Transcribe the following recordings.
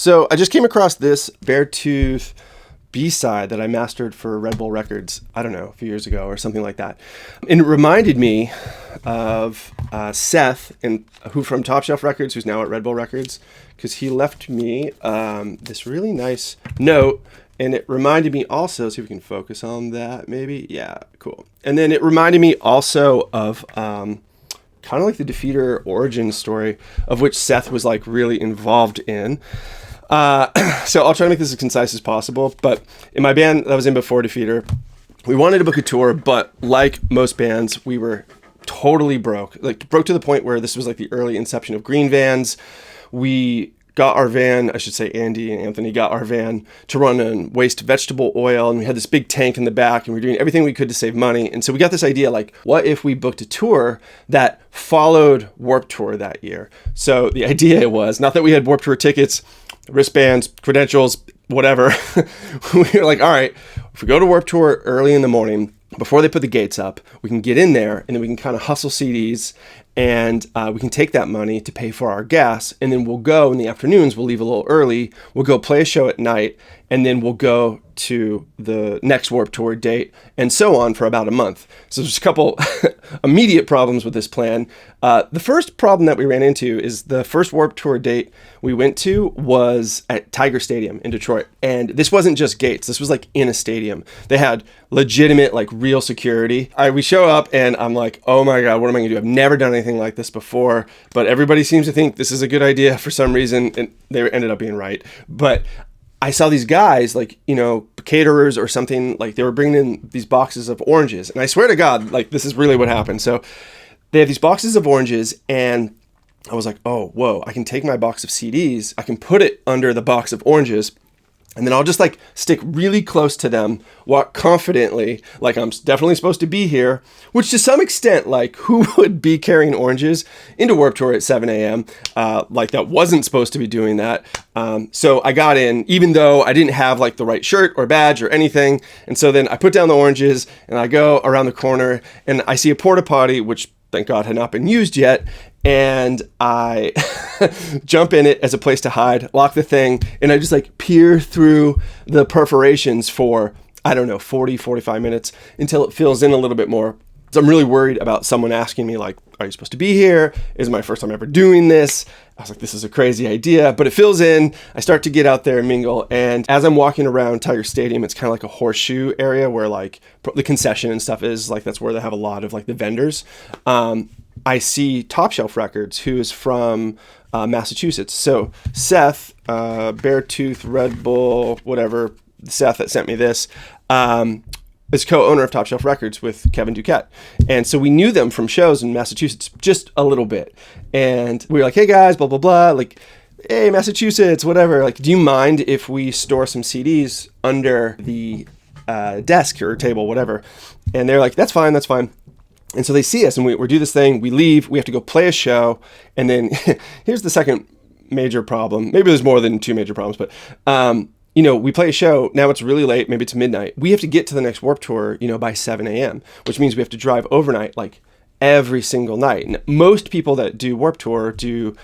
So I just came across this Beartooth B-side that I mastered for Red Bull Records, I don't know, a few years ago or something like that. And it reminded me of Seth, who from Topshelf Records, who's now at Red Bull Records, because he left me this really nice note. And it reminded me also, see if we can focus on that maybe. Yeah, cool. And then it reminded me also of kind of like the Defeater origin story, of which Seth was like really involved in. So I'll try to make this as concise as possible. But in my band that I was in before Defeater, we wanted to book a tour, but like most bands, we were totally broke. Like broke to the point where this was like the early inception of green vans. We got our van, I should say Andy and Anthony got our van to run on waste vegetable oil, and we had this big tank in the back, and we were doing everything we could to save money. And so we got this idea, like, what if we booked a tour that followed Warped Tour that year? So the idea was, not that we had Warped Tour tickets, wristbands, credentials, whatever. We were like, all right, if we go to Warped Tour early in the morning, before they put the gates up, we can get in there, and then we can kind of hustle CDs, and we can take that money to pay for our gas, and then we'll go in the afternoons, we'll leave a little early, we'll go play a show at night, and then we'll go to the next Warped Tour date, and so on for about a month. So there's a couple immediate problems with this plan. The first problem that we ran into is the first Warped Tour date we went to was at Tiger Stadium in Detroit. And this wasn't just gates, this was like in a stadium. They had legitimate, like real security. We show up and I'm like, oh my God, what am I gonna do? I've never done anything like this before, but everybody seems to think this is a good idea for some reason, and they ended up being right. But I saw these guys, like, you know, caterers or something, like they were bringing in these boxes of oranges. And I swear to God, like this is really what happened. So they have these boxes of oranges, and I was like, oh, whoa, I can take my box of CDs, I can put it under the box of oranges, and then I'll just like stick really close to them, walk confidently, like I'm definitely supposed to be here, which to some extent, like who would be carrying oranges into Warped Tour at 7 a.m.? Like that wasn't supposed to be doing that. So I got in, even though I didn't have like the right shirt or badge or anything. And so then I put down the oranges and I go around the corner and I see a porta potty, which thank God had not been used yet. And I jump in it as a place to hide, lock the thing, and I just like peer through the perforations for, I don't know, 40, 45 minutes until it fills in a little bit more. So I'm really worried about someone asking me like, are you supposed to be here? Is it my first time ever doing this? I was like, this is a crazy idea, but it fills in. I start to get out there and mingle. And as I'm walking around Tiger Stadium, it's kind of like a horseshoe area where like the concession and stuff is, like that's where they have a lot of like the vendors. I see Topshelf Records, who is from Massachusetts. So Seth, Beartooth, Red Bull, whatever, Seth that sent me this, is co-owner of Topshelf Records with Kevin Duquette. And so we knew them from shows in Massachusetts just a little bit. And we were like, hey guys, blah, blah, blah. Like, hey, Massachusetts, whatever. Like, do you mind if we store some CDs under the desk or table, whatever? And they're like, that's fine, that's fine. And so they see us and we do this thing, we leave, we have to go play a show. And then here's the second major problem. Maybe there's more than two major problems, but you know, we play a show, now it's really late, maybe it's midnight. We have to get to the next Warped Tour, you know, by 7 a.m., which means we have to drive overnight, like every single night. And most people that do Warped Tour do,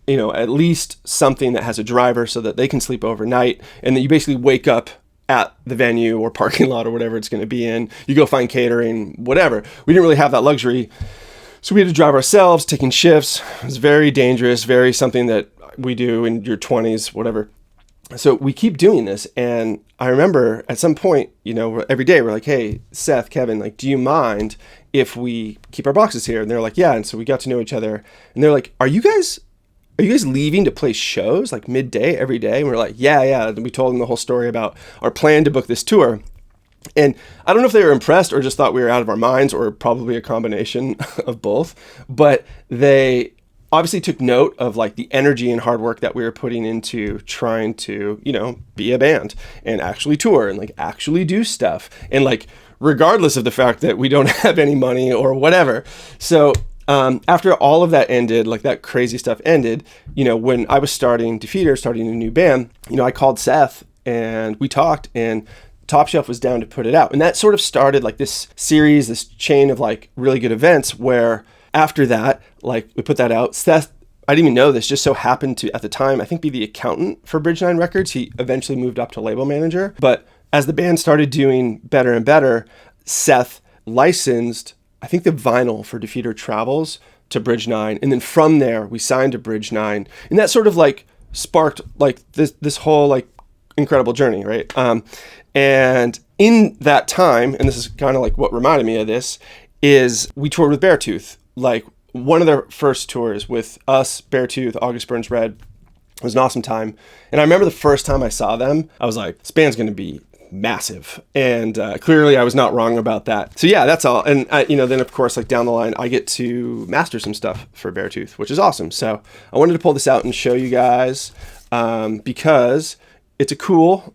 you know, at least something that has a driver so that they can sleep overnight. And then you basically wake up at the venue or parking lot or whatever it's going to be in. You go find catering, whatever. We didn't really have that luxury. So we had to drive ourselves, taking shifts. It was very dangerous, very something that we do in your 20s, whatever. So we keep doing this. And I remember at some point, you know, every day we're like, hey, Seth, Kevin, like, do you mind if we keep our boxes here? And they're like, yeah. And so we got to know each other. And they're like, are you guys leaving to play shows like midday every day? And we're like, yeah. And we told them the whole story about our plan to book this tour. And I don't know if they were impressed or just thought we were out of our minds, or probably a combination of both. But they obviously took note of like the energy and hard work that we were putting into trying to, you know, be a band and actually tour and like actually do stuff. And like, regardless of the fact that we don't have any money or whatever. So after all of that ended, like that crazy stuff ended, you know, when I was starting Defeater, starting a new band, you know, I called Seth and we talked, and Topshelf was down to put it out. And that sort of started like this series, this chain of like really good events where after that, like we put that out, Seth I didn't even know this, just so happened to, at the time, I think be the accountant for Bridge 9 Records. He eventually moved up to label manager. But as the band started doing better and better, Seth licensed, I think, the vinyl for Defeater Travels to Bridge 9. And then from there, we signed to Bridge 9. And that sort of like sparked like this whole like incredible journey, right? And in that time, and this is kind of like what reminded me of this, is we toured with Beartooth. Like one of their first tours with us, Beartooth, August Burns Red, was an awesome time. And I remember the first time I saw them, I was like, this band's going to be massive. And clearly I was not wrong about that. So yeah, that's all. And then of course, like down the line, I get to master some stuff for Beartooth, which is awesome. So I wanted to pull this out and show you guys because it's a cool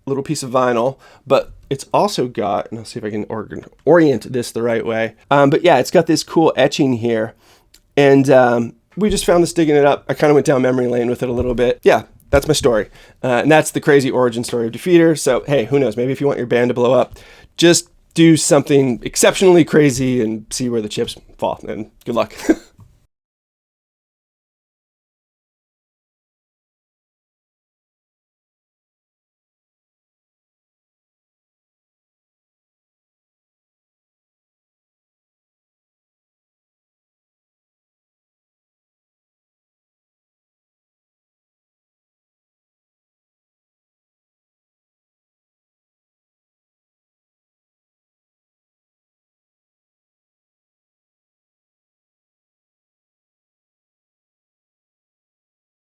little piece of vinyl, but it's also got, and I'll see if I can orient this the right way. But yeah, it's got this cool etching here. And we just found this digging it up. I kind of went down memory lane with it a little bit. Yeah, that's my story. And that's the crazy origin story of Defeater. So, hey, who knows? Maybe if you want your band to blow up, just do something exceptionally crazy and see where the chips fall. And good luck.